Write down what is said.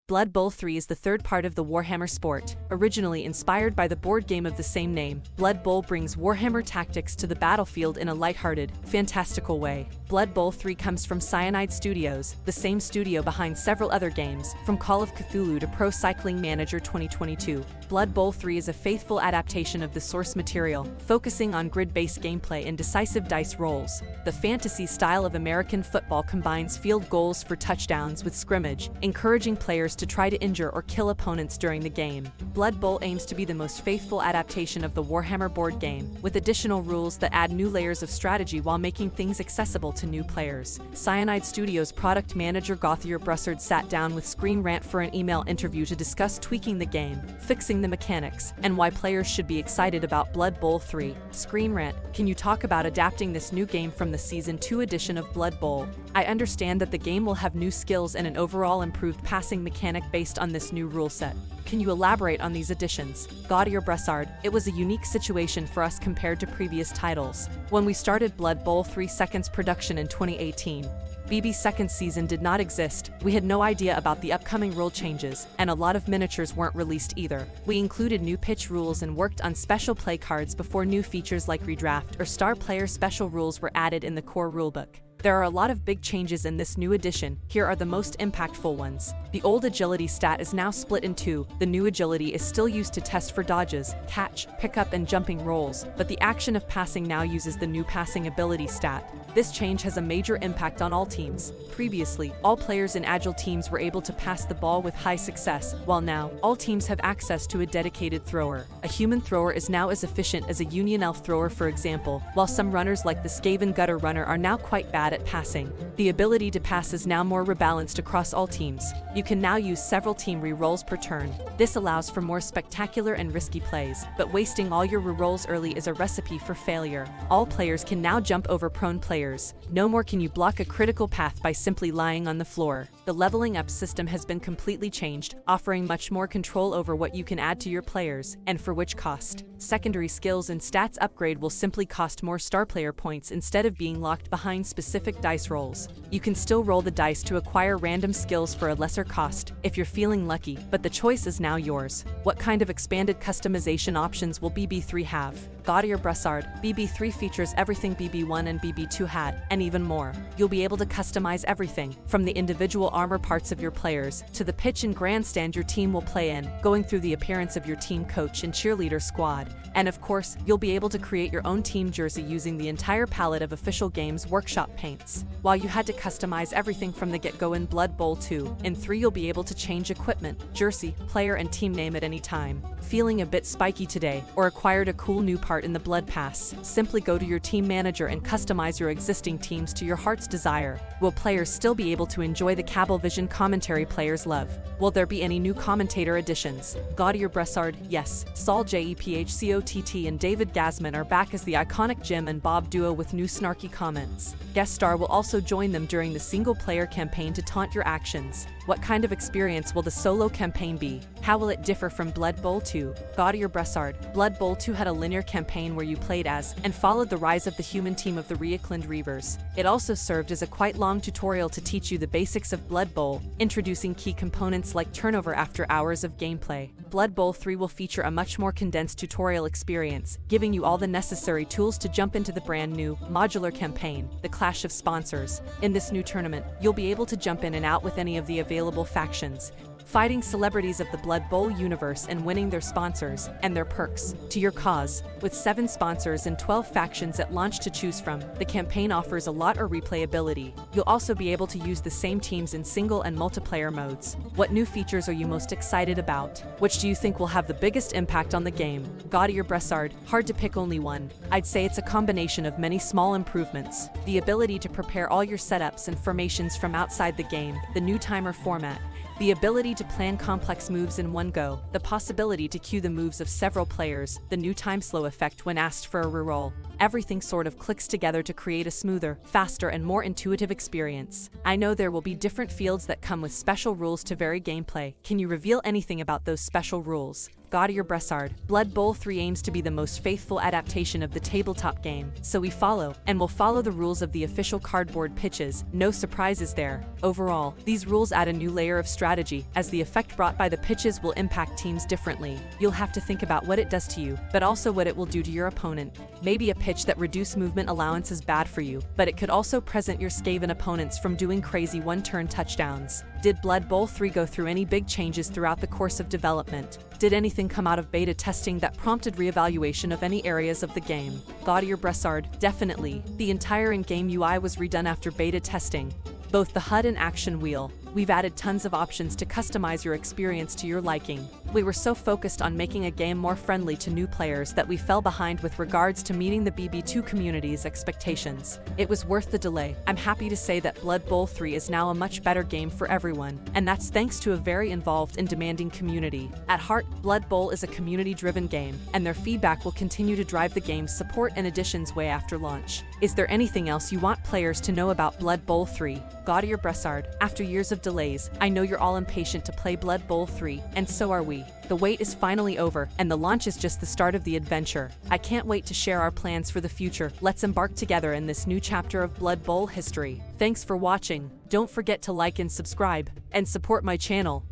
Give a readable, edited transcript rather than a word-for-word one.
Blood Bowl 3 is the third part of the Warhammer sport. Originally inspired by the board game of the same name, Blood Bowl brings Warhammer tactics to the battlefield in a lighthearted, fantastical way. Blood Bowl 3 comes from Cyanide Studios, the same studio behind several other games, from Call of Cthulhu to Pro Cycling Manager 2022. Blood Bowl 3 is a faithful adaptation of the source material, focusing on grid-based gameplay and decisive dice rolls. The fantasy style of American football combines field goals for touchdowns with scrimmage, encouraging players to try to injure or kill opponents during the game. Blood Bowl aims to be the most faithful adaptation of the Warhammer board game, with additional rules that add new layers of strategy while making things accessible to new players. Cyanide Studios product manager Gautier Brésard sat down with Screen Rant for an email interview to discuss tweaking the game, fixing the mechanics, and why players should be excited about Blood Bowl 3. Screen Rant, can you talk about adapting this new game from the Season 2 edition of Blood Bowl? I understand that the game will have new skills and an overall improved passing mechanic based on this new rule set. Can you elaborate on these additions? Gautier Brésard, it was a unique situation for us compared to previous titles. When we started Blood Bowl 3 Seconds production in 2018, BB's second season did not exist, we had no idea about the upcoming rule changes, and a lot of miniatures weren't released either. We included new pitch rules and worked on special play cards before new features like redraft or star player special rules were added in the core rulebook. There are a lot of big changes in this new edition. Here are the most impactful ones. The old agility stat is now split in two. The new agility is still used to test for dodges, catch, pickup, and jumping rolls, but the action of passing now uses the new passing ability stat. This change has a major impact on all teams. Previously, all players in agile teams were able to pass the ball with high success, while now, all teams have access to a dedicated thrower. A human thrower is now as efficient as a Union Elf thrower, for example, while some runners like the Skaven Gutter Runner are now quite bad at passing. The ability to pass is now more rebalanced across all teams. You can now use several team re-rolls per turn. This allows for more spectacular and risky plays, but wasting all your re-rolls early is a recipe for failure. All players can now jump over prone players. No more can you block a critical path by simply lying on the floor. The leveling up system has been completely changed, offering much more control over what you can add to your players, and for which cost. Secondary skills and stats upgrade will simply cost more star player points instead of being locked behind specific dice rolls. You can still roll the dice to acquire random skills for a lesser cost, if you're feeling lucky, but the choice is now yours. What kind of expanded customization options will BB3 have? Gautier Brésard, BB3 features everything BB1 and BB2 had, and even more. You'll be able to customize everything, from the individual armor parts of your players, to the pitch and grandstand your team will play in, going through the appearance of your team coach and cheerleader squad. And of course, you'll be able to create your own team jersey using the entire palette of official Games Workshop paints. While you had to customize everything from the get-go in Blood Bowl 2, in 3 you'll be able to change equipment, jersey, player and team name at any time. Feeling a bit spiky today, or acquired a cool new part in the Blood Pass? Simply go to your team manager and customize your existing teams to your heart's desire. Will players still be able to enjoy the Cablevision commentary players love? Will there be any new commentator additions? Gautier Brésard, yes. Saul Jephcott and David Gasman are back as the iconic Jim and Bob duo with new snarky comments. Guest star will also join them during the single-player campaign to taunt your actions. What kind of experience will the solo campaign be? How will it differ from Blood Bowl 2? Gautier Brésard, Blood Bowl 2 had a linear campaign where you played as and followed the rise of the human team of the Reichlend Reavers. It also served as a quite long tutorial to teach you the basics of Blood Bowl, introducing key components like turnover after hours of gameplay. Blood Bowl 3 will feature a much more condensed tutorial experience, giving you all the necessary tools to jump into the brand new, modular campaign, the Clash of Sponsors. In this new tournament, you'll be able to jump in and out with any of the available factions, fighting celebrities of the Blood Bowl universe and winning their sponsors and their perks to your cause. With 7 sponsors and 12 factions at launch to choose from, the campaign offers a lot of replayability. You'll also be able to use the same teams in single and multiplayer modes. What new features are you most excited about? Which do you think will have the biggest impact on the game? Gautier Brésard, hard to pick only one. I'd say it's a combination of many small improvements. The ability to prepare all your setups and formations from outside the game, the new timer format, the ability to plan complex moves in one go, the possibility to cue the moves of several players, the new time slow effect when asked for a reroll. Everything sort of clicks together to create a smoother, faster, and more intuitive experience. I know there will be different fields that come with special rules to vary gameplay. Can you reveal anything about those special rules? Gautier Brésard. Blood Bowl 3 aims to be the most faithful adaptation of the tabletop game, so we follow, and will follow the rules of the official cardboard pitches, no surprises there. Overall, these rules add a new layer of strategy, as the effect brought by the pitches will impact teams differently. You'll have to think about what it does to you, but also what it will do to your opponent. Maybe a pitch that reduces movement allowance is bad for you, but it could also present your Skaven opponents from doing crazy one-turn touchdowns. Did Blood Bowl 3 go through any big changes throughout the course of development? Did anything come out of beta testing that prompted reevaluation of any areas of the game? Gautier Brésard, definitely. The entire in-game UI was redone after beta testing. Both the HUD and action wheel. We've added tons of options to customize your experience to your liking. We were so focused on making a game more friendly to new players that we fell behind with regards to meeting the BB2 community's expectations. It was worth the delay. I'm happy to say that Blood Bowl 3 is now a much better game for everyone, and that's thanks to a very involved and demanding community. At heart, Blood Bowl is a community-driven game, and their feedback will continue to drive the game's support and additions way after launch. Is there anything else you want players to know about Blood Bowl 3? Gautier Brésard, after years of delays, I know you're all impatient to play Blood Bowl 3, and so are we. The wait is finally over, and the launch is just the start of the adventure. I can't wait to share our plans for the future. Let's embark together in this new chapter of Blood Bowl history. Thanks for watching. Don't forget to like and subscribe, and support my channel.